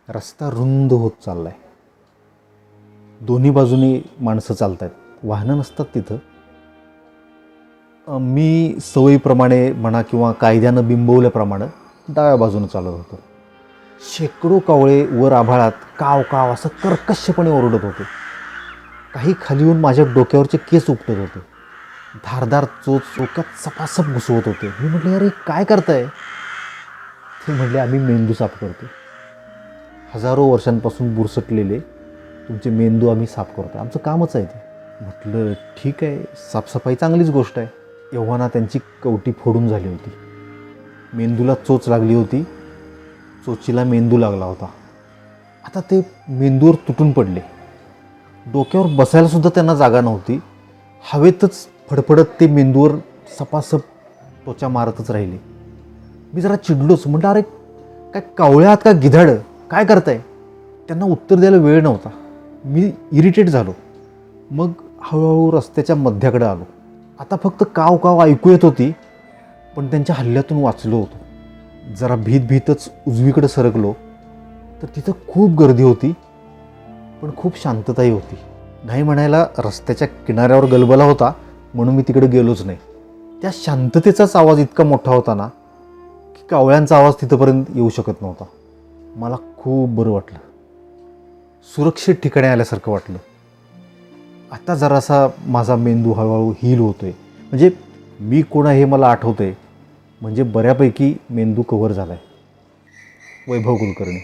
रस्ता रुंद होत चालला आहे. दोन्ही बाजूनी माणसं चालत आहेत, वाहनं नसतात तिथं. मी सवयीप्रमाणे म्हणा किंवा कायद्यानं बिंबवल्याप्रमाणे डाव्या बाजूनं चालत होतो. शेकडो कावळे वर आभाळात काव काव असं कर्कशपणे ओरडत होते. काही खाली येऊन माझ्या डोक्यावरचे केस उपटत होते. धारदार चोच डोक्यात सपासप घुसवत होते. मी म्हटले, अरे काय करताय? ते म्हटले, आम्ही मेंदू साफ करतो. हजारो वर्षांपासून बुरसटलेले तुमचे मेंदू आम्ही साफ करतो, आमचं कामच आहे ते. म्हटलं ठीक आहे, साफसफाई चांगलीच गोष्ट आहे. एव्हाना त्यांची कवटी फोडून झाली होती. मेंदूला चोच लागली होती, चोचीला मेंदू लागला होता. आता ते मेंदूवर तुटून पडले. डोक्यावर बसायलासुद्धा त्यांना जागा नव्हती. हवेतच फडफडत ते मेंदूवर सपासप त्वचा मारतच राहिले. मी जरा चिडलोच. म्हटलं, अरे काय कावळे आहात का गिधाडं, काय करताय? त्यांना उत्तर द्यायला वेळ नव्हता. मी इरिटेट झालो. मग हळूहळू रस्त्याच्या मध्याकडे आलो. आता फक्त काव काव ऐकू येत होती, पण त्यांच्या हल्ल्यातून वाचलो होतो. जरा भीतच उजवीकडे सरकलो तर तिथं खूप गर्दी होती, पण खूप शांतताही होती. नाही म्हणायला रस्त्याच्या किनाऱ्यावर गलबला होता, म्हणून मी तिकडे गेलोच नाही. त्या शांततेचाच आवाज इतका मोठा होता ना, की कावळ्यांचा आवाज तिथंपर्यंत येऊ शकत नव्हता. मला खूप बरं वाटलं, सुरक्षित ठिकाणी आल्यासारखं वाटलं. आता जरासा माझा मेंदू हळूहळू हील होतोय. म्हणजे मी कोण आहे हे मला आठवतंय. म्हणजे बऱ्यापैकी मेंदू कव्हर झाला आहे. वैभव कुलकर्णी.